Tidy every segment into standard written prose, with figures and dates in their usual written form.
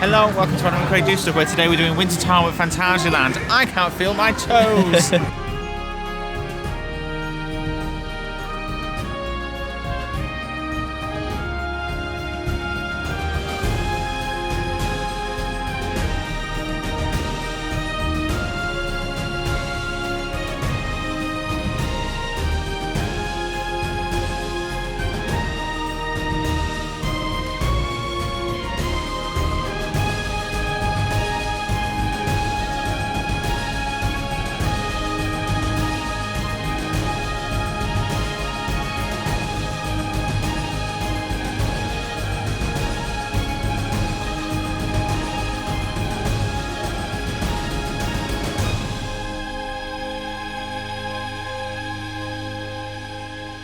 Hello, welcome to Adam Craig Do Stuff, where today we're doing Wintertraum at Phantasialand. I can't feel my toes!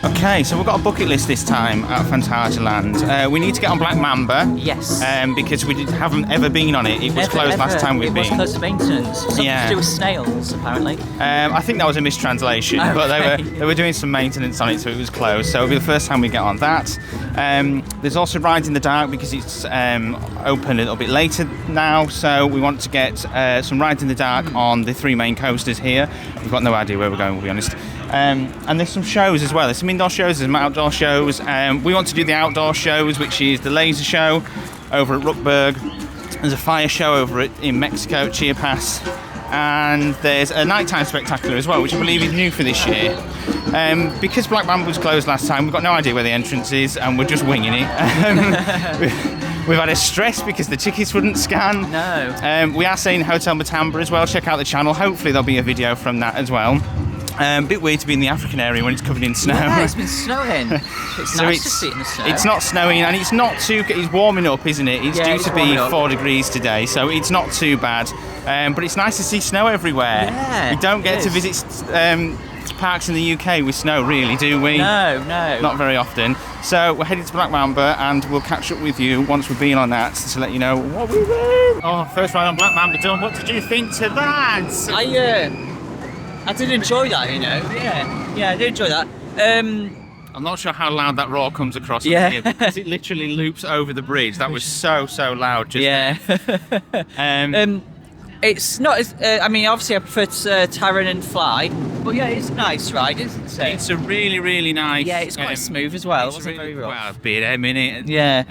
Okay, so we've got a bucket list this time at Phantasialand. We need to get on Black Mamba. Yes. Because we haven't ever been on it. It was closed last time we've been. It was closed to maintenance. Something to do with snails, apparently. I think that was a mistranslation, but they were doing some maintenance on it, so it was closed. So it'll be the first time we get on that. There's also Rides in the Dark because it's open a little bit later now, so we want to get some Rides in the Dark on the three main coasters here. We've got no idea where we're going, we'll be honest. And there's some shows as well. There's some indoor shows, there's some outdoor shows. We want to do the outdoor shows, which is the laser show over at Rookburgh. There's a fire show over in Mexico, Chiapas. And there's a nighttime spectacular as well, which I believe is new for this year. Because Black Mamba was closed last time, we've got no idea where the entrance is, and we're just winging it. We've had a stress because the tickets wouldn't scan. No. We are saying Hotel Matamba as well. Check out the channel. Hopefully there'll be a video from that as well. A bit weird to be in the African area when it's covered in snow. Yeah, it's been snowing. It's so nice to see it in the snow. It's not snowing, and it's not too. It's warming up, isn't it? It's due to be 4 degrees today, so it's not too bad. But it's nice to see snow everywhere. Yeah, we don't get to visit parks in the UK with snow, really, do we? No. Not very often. So we're headed to Black Mamba, and we'll catch up with you once we've been on that to let you know what we do. Oh, first ride on Black Mamba, Dylan. What did you think to that? I did enjoy that, you know. Yeah, I did enjoy that. I'm not sure how loud that roar comes across up here because it literally loops over the bridge. That was so loud. Just It's not as. I mean, obviously, I prefer Taron and Fly, but yeah, it's a nice ride, isn't it? It's a really nice. Yeah, it's quite smooth as well. It wasn't really, very rough. Well, BM in it. Yeah.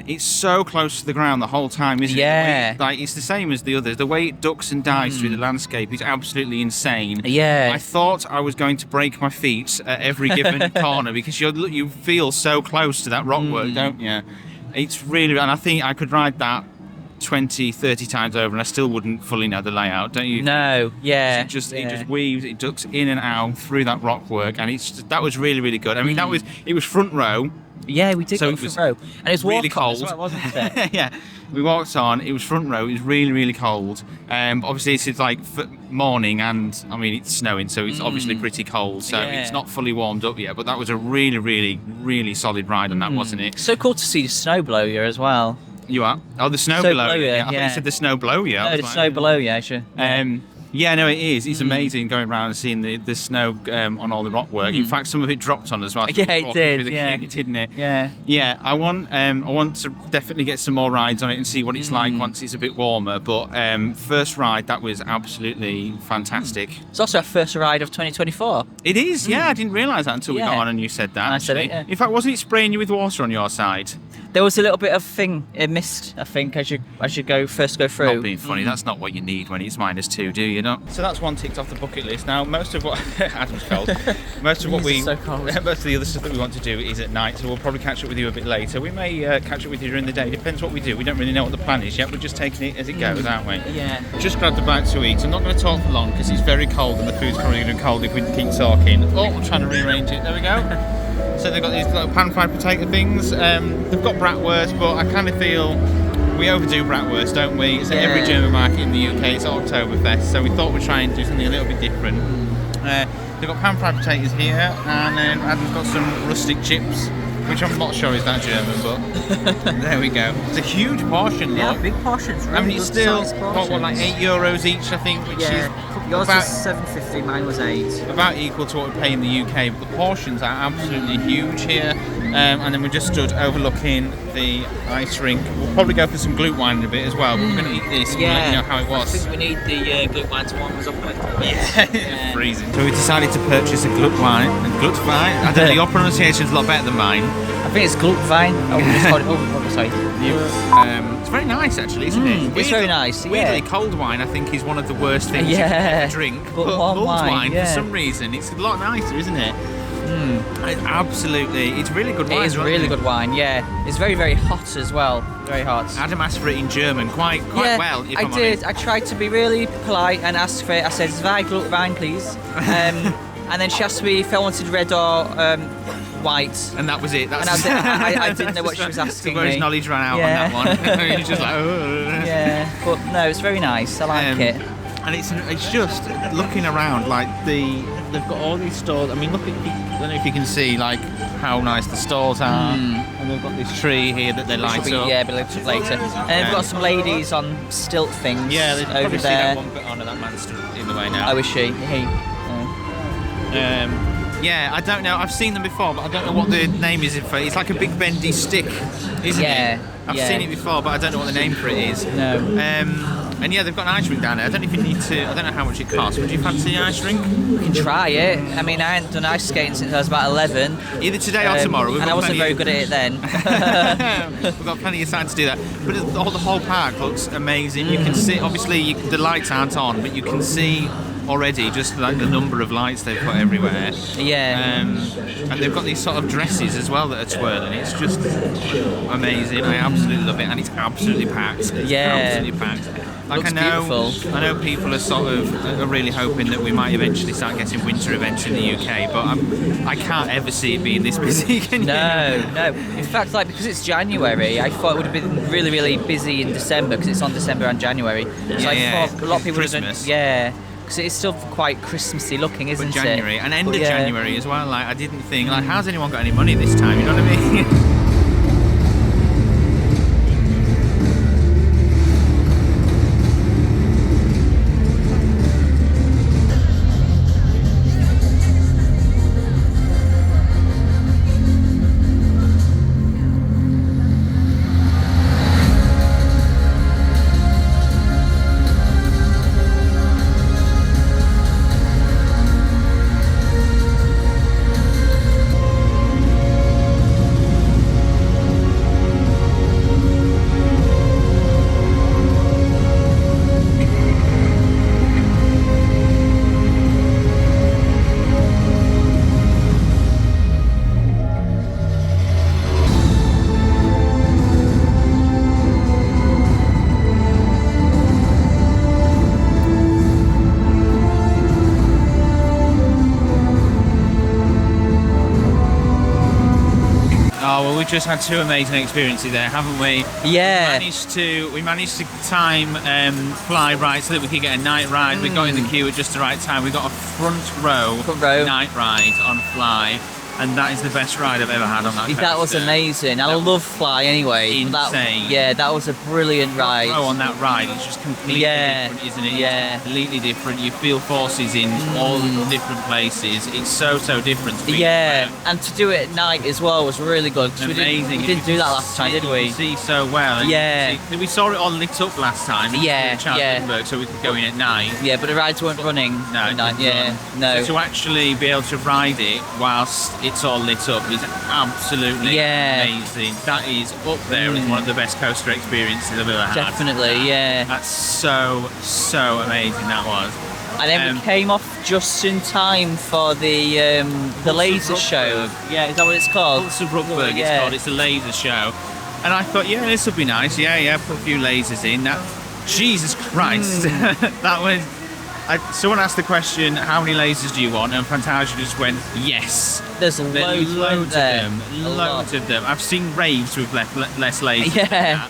It's so close to the ground the whole time, isn't it? Yeah. It's the same as the others. The way it ducks and dives through the landscape is absolutely insane. Yeah. I thought I was going to break my feet at every given corner because you feel so close to that rockwork, don't you? It's really, and I think I could ride that 20-30 times over and I still wouldn't fully know the layout, don't you? No, yeah. It just weaves, it ducks in and out through that rockwork, and that was really good. I mean, it was front row. Yeah, we did go front row, and it was really cold as well, wasn't it? Yeah, we walked on. It was front row. It was really cold. Obviously, it's like morning, and I mean it's snowing, so it's obviously pretty cold. So it's not fully warmed up yet. But that was a really solid ride on that, wasn't it? So cool to see the snow below you as well. You are? Oh, the snow below you. I thought you said the snow below you. No, the snow below you, sure. Yeah, no, it is. It's amazing going around and seeing the snow on all the rockwork. In fact, some of it dropped on as well. Yeah, it did. Didn't it? Yeah. Yeah, I want to definitely get some more rides on it and see what it's like once it's a bit warmer. But first ride, that was absolutely fantastic. It's also our first ride of 2024. It is. Yeah, I didn't realise that until we got on and you said that. I said it. Yeah. In fact, wasn't it spraying you with water on your side? There was a little bit of mist, I think, as you go through. Not being funny, that's not what you need when it's -2, do you? Not. So that's one ticked off the bucket list. Now, most of what Adam's cold. Most of what most of the other stuff that we want to do is at night. So we'll probably catch up with you a bit later. We may catch up with you during the day. Depends what we do. We don't really know what the plan is yet. We're just taking it as it goes, aren't we? Yeah. Just grabbed a bite to eat. I'm not going to talk for long because it's very cold and the food's probably going to be cold if we keep talking. Oh, I'm trying to rearrange it. There we go. So they've got these little pan-fried potato things. They've got bratwurst, but I kind of feel we overdo bratwurst, don't we? It's at every German market in the UK. It's Oktoberfest, so we thought we'd try and do something a little bit different. They've got pan-fried potatoes here, and then Adam's got some rustic chips, which I'm not sure is that German, but there we go. It's a huge portion, Yeah, look. big portions. Really, I mean, it's still what, like €8 each, I think, which is yours about, was $7.50, mine was $8. About equal to what we pay in the UK, but the portions are absolutely huge here. And then we just stood overlooking the ice rink. We'll probably go for some Gluehwein in a bit as well, but we're going to eat this and let you know how it was. I think we need the Gluehwein to warm us up a little bit. Yeah, freezing. So we decided to purchase a Gluehwein. I don't know, your pronunciation's a lot better than mine. I think it's Gluehwein. Sorry. It's very nice actually, isn't it? It's very nice. Weirdly, cold wine I think is one of the worst things you can ever drink. But warm mulled wine, yeah. for some reason, it's a lot nicer, isn't it? Absolutely, it's really good wine. It is really good wine, yeah. It's very, very hot as well. Very hot. Adam asked for it in German quite well. If I'm did. honest. I tried to be really polite and asked for it. I said, "Zwei Gluehwein, please." And then she asked me if I wanted red or white. And that was it. And I didn't know what she was asking where me. his knowledge ran out on that one. He's just like, oh. Yeah, but no, it's very nice. I like it. And it's just looking around, like they've got all these stalls. I mean, I don't know if you can see like how nice the stalls are. And they've got this tree here that they light up. Yeah, but later. And they've got some ladies on stilt things. Yeah, they've over probably there. seen that one bit on, and that man's in the way now. Oh, is she? He. Yeah, I don't know. I've seen them before, but I don't know what the name is for. It's like a big bendy stick, isn't it? I've seen it before, but I don't know what the name for it is. No. And yeah, they've got an ice rink down there. I don't know if you need to. I don't know how much it costs. Would you fancy an ice rink? We can try it. I mean, I hadn't done ice skating since I was about 11. Either today or tomorrow. And I wasn't very good at it then. We've got plenty of time to do that. But the whole park looks amazing. You can see, obviously, the lights aren't on, but you can see already just like the number of lights they've put everywhere. Yeah. And they've got these sort of dresses as well that are twirling. It's just amazing. I absolutely love it, and it's absolutely packed. Absolutely packed. Like Looks beautiful. I know people are really hoping that we might eventually start getting winter events in the UK, but I can't ever see it being this busy. No. In fact, like because it's January, I thought it would have been really, really busy in December because it's on December and January. So I thought a lot of people Christmas. Because it's still quite Christmassy looking, isn't it? January and end of January as well. Like I didn't think like how's anyone got any money this time? You know what I mean? We've just had two amazing experiences there, haven't we? Yeah. We managed to time Fly right so that we could get a night ride. We got in the queue at just the right time. We got a front row night ride on Fly, and that is the best ride I've ever had on that coaster. That was amazing. I love Fly anyway. Insane. That was a brilliant ride. Row on that ride, it's just completely different, isn't it? Yeah. It's completely different. You feel forces in all different places. It's so different. And to do it at night as well was really good. Amazing. We didn't do that last time, did we? You see so well. We saw it all lit up last time. So we could go in at night. Yeah, but the rides weren't running. No. No. So to actually be able to ride it whilst it's all lit up is absolutely amazing. That is up there as one of the best coaster experiences I've ever had. Definitely, yeah. That's so amazing that was. And then we came off just in time for the laser show. Yeah, is that what it's called? Pulse of Rookburgh it's called. It's a laser show. And I thought, this would be nice. Put a few lasers in. Jesus Christ. That was... someone asked the question, how many lasers do you want? And Fantasia just went, yes. There's loads of them. Loads of them. I've seen raves with less lasers.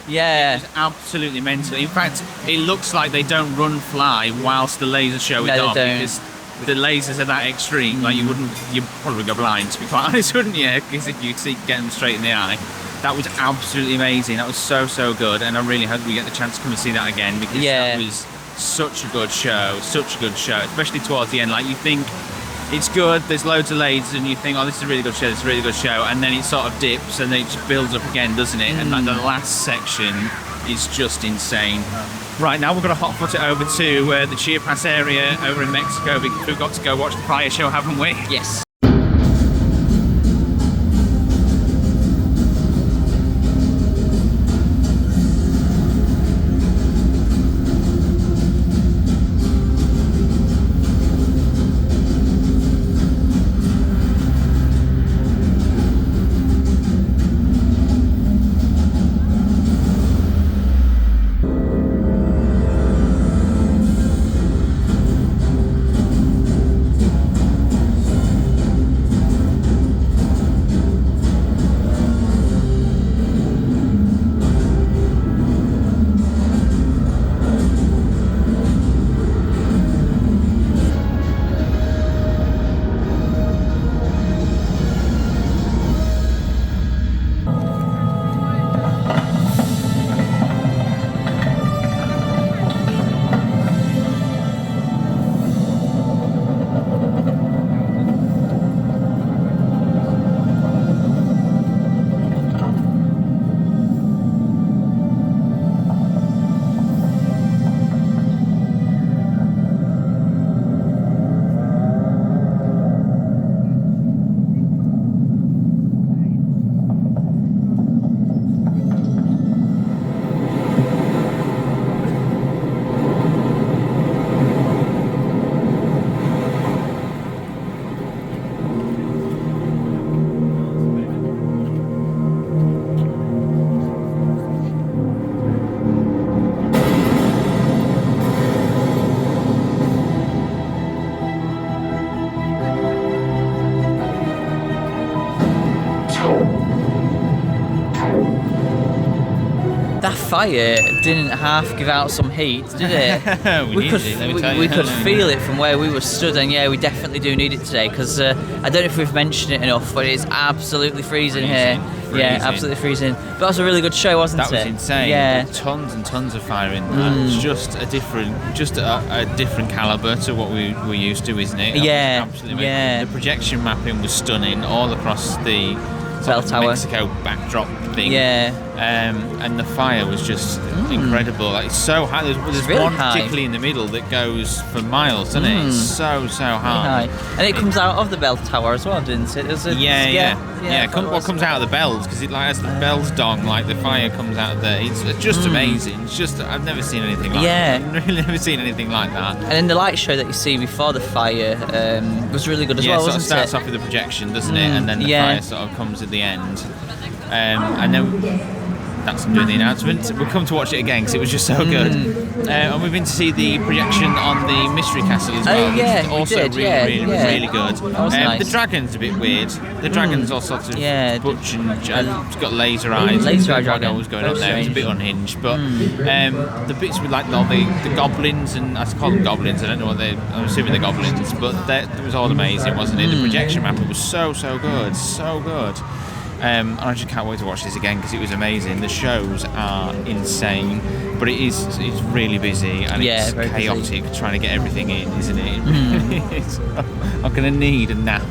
Yeah. It's absolutely mental. In fact, it looks like they don't run Fly whilst the laser show is on. Because the lasers are that extreme. Like you'd probably go blind, to be quite honest, wouldn't you? Because if you get them straight in the eye. That was absolutely amazing. That was so good. And I really hope we get the chance to come and see that again, because that was such a good show, especially towards the end. Like you think It's good. There's loads of ladies, and you think, oh, this is a really good show. This is a really good show, and then it sort of dips, and then it just builds up again, doesn't it? And like the last section is just insane. Right, now we're going to hot foot it over to the Chiapas area over in Mexico because we've got to go watch the fire show, haven't we? Yes. That fire didn't half give out some heat, did it? we could feel it from where we were stood, and yeah, we definitely do need it today because I don't know if we've mentioned it enough, but it's absolutely freezing here. Yeah, absolutely freezing. But that was a really good show, wasn't it? That was insane. Yeah, tons and tons of fire in that. It's just a different caliber to what we're used to, isn't it? Yeah, Absolutely. yeah. The projection mapping was stunning all across the Bell Tower. Mexico backdrop thing. Yeah. And the fire was just incredible. Like, it's so high. There's really one high. particularly in the middle that goes for miles, doesn't it? It's so high. And it comes out of the bell tower as well, didn't it? What comes out of the bells, because it, like, as the bells dong, like the fire comes out of there. It's just amazing. It's just, I've never seen anything like that. I've really never seen anything like that. And then the light show that you see before the fire was really good as well, wasn't it? Yeah, it starts off with the projection, doesn't it? And then the fire sort of comes at the end. And then that's doing the announcement. We'll come to watch it again because it was just so good. And we've been to see the projection on the Mystery Castle as well. Oh, yeah, which is also really good. That was nice. The dragon's a bit weird. The dragon's all sorts of butch and it's got laser eyes. Laser eye God dragon. knows what's going on there. It's a bit unhinged. But the bits with like all the goblins, and I call them goblins. I don't know what I'm assuming they're goblins, but it was all amazing, wasn't it? The projection map was so good, so good. And I just can't wait to watch this again because it was amazing. The shows are insane, but it's really busy and it's chaotic trying to get everything in, isn't it? It really is. I'm going to need a nap.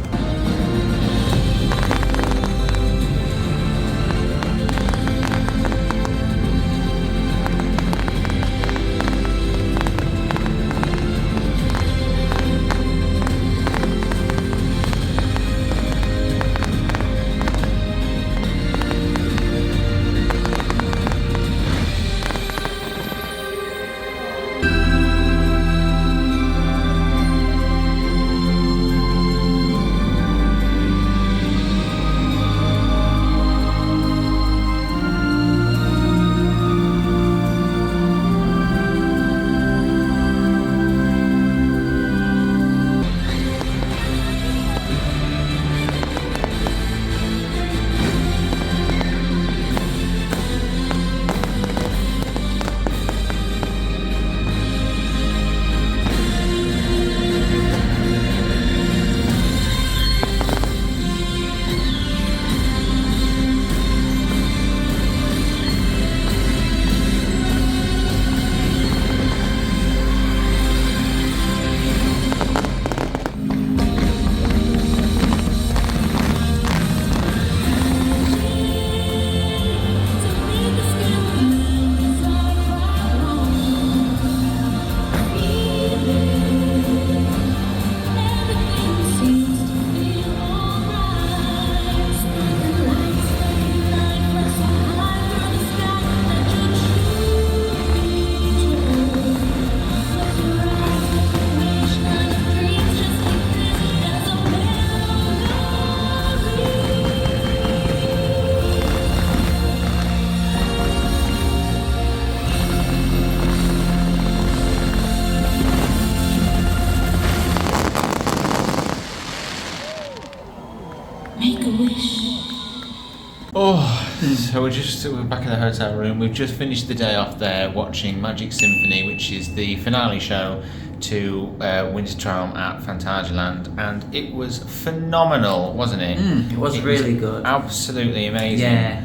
So we're back in the hotel room. We've just finished the day off there watching Magic Symphony, which is the finale show to Wintertraum at Phantasialand, and it was phenomenal, wasn't it? It was really good. Absolutely amazing. Yeah.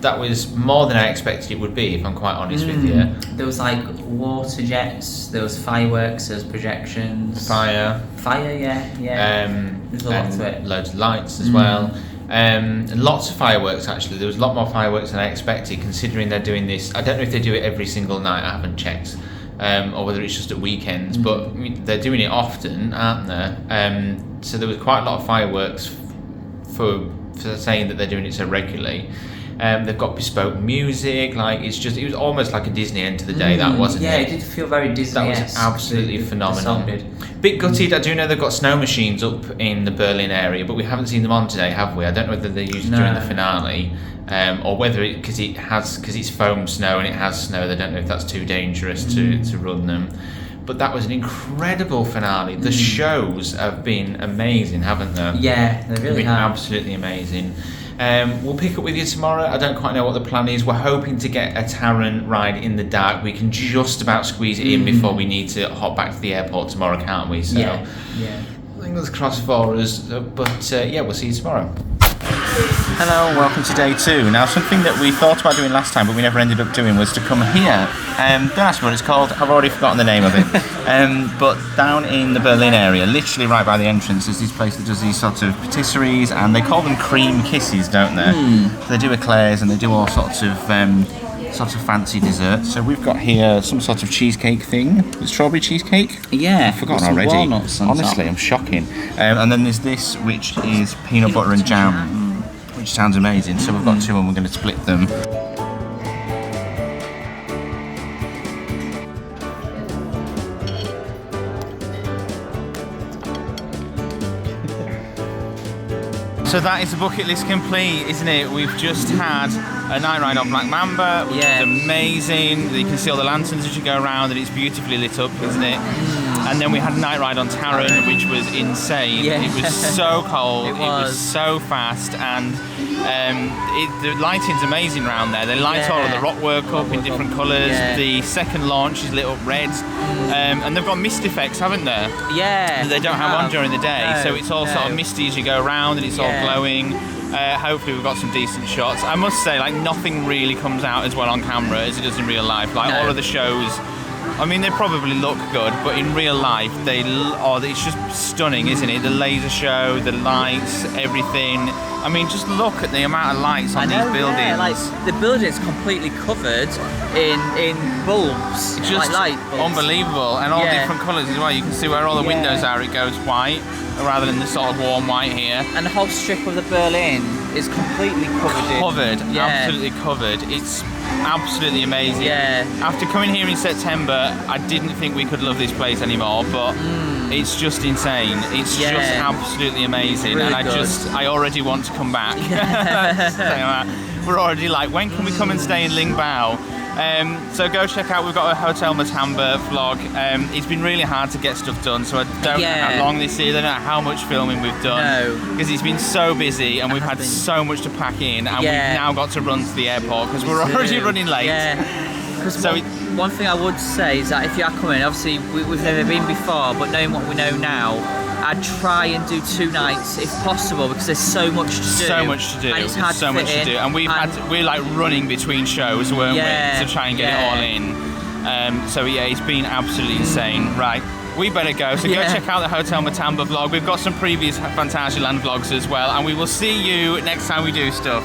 That was more than I expected it would be, if I'm quite honest with you. There was like water jets, there was fireworks, there was projections. Fire, yeah. There's a lot to it. Loads of lights as well. And lots of fireworks actually. There was a lot more fireworks than I expected, considering they're doing this. I don't know if they do it every single night, I haven't checked. Or whether it's just at weekends, but I mean, they're doing it often, aren't they? So there was quite a lot of fireworks for saying that they're doing it so regularly. They've got bespoke music, like it was almost like a Disney end to the day, that wasn't it? Yeah, it did feel very Disney. That was absolutely phenomenal. Bit gutted, I do know they've got snow machines up in the Berlin area, but we haven't seen them on today, have we? I don't know whether they used it during the finale, or whether because it's foam snow and it has snow, they don't know if that's too dangerous to run them. But that was an incredible finale. The shows have been amazing, haven't they? Yeah, they really have. Absolutely amazing. We'll pick up with you tomorrow. I don't quite know what the plan is. We're hoping to get a Taron ride in the dark. We can just about squeeze it in before we need to hop back to the airport tomorrow, can't we? So, yeah. Fingers crossed for us. But yeah, we'll see you tomorrow. Hello, welcome to day 2. Now, something that we thought about doing last time, but we never ended up doing, was to come here. Don't ask me what it's called. I've already forgotten the name of it. But down in the Berlin area, literally right by the entrance, there's this place that does these sorts of patisseries, and they call them cream kisses, don't they? They do eclairs and they do all sorts of fancy desserts. So we've got here some sort of cheesecake thing. Strawberry cheesecake? Yeah. I've forgotten already. Walnuts on Honestly, top. I'm shocking. And then there's this, which is peanut butter and jam, which sounds amazing. So we've got 2 and we're going to split them. So that is the bucket list complete, isn't it? We've just had a night ride on Black Mamba, which is amazing. You can see all the lanterns as you go around, and it's beautifully lit up, isn't it? And then we had a night ride on Taron, which was insane. Yeah. It was so cold, It was so fast, and the lighting's amazing around there. They light all of the rock work up in different colours. Yeah. The second launch is lit up red, and they've got mist effects, haven't they? Yeah. That they don't have on during the day, No, so it's all sort of misty as you go around, and it's all glowing. Hopefully we've got some decent shots. I must say, like, nothing really comes out as well on camera as it does in real life. Like all of the shows, I mean, they probably look good, but in real life, it's just stunning, isn't it? The laser show, the lights, everything. I mean, just look at the amount of lights on these buildings. Yeah, like the building's completely covered in bulbs, Just like light bulbs. unbelievable, and all different colours as well. You can see where all the windows are. It goes white rather than the sort of warm white here. And the whole strip of the Berlin is completely covered. Absolutely covered. It's absolutely amazing. Yeah. After coming here in September, I didn't think we could love this place anymore, but it's just insane. It's just absolutely amazing, really and good. I already want to come back. We're already like, when can we come and stay in Lingbao? So go check out, we've got a Hotel Matamba vlog. It's been really hard to get stuff done, so I don't know how long this is, I don't know how much filming we've done, because it's been so busy and we've had so much to pack in, and we've now got to run to the airport because we're already running late. So one thing I would say is that if you are coming, obviously we've never been before, but knowing what we know now, I'd try and do 2 nights if possible, because there's so much to do. So much to do. And it's hard so much to do. And we're like running between shows, weren't we? To try and get it all in. So yeah, it's been absolutely insane. Right, we better go. So go check out the Hotel Matamba vlog. We've got some previous Phantasialand vlogs as well, and we will see you next time we do stuff.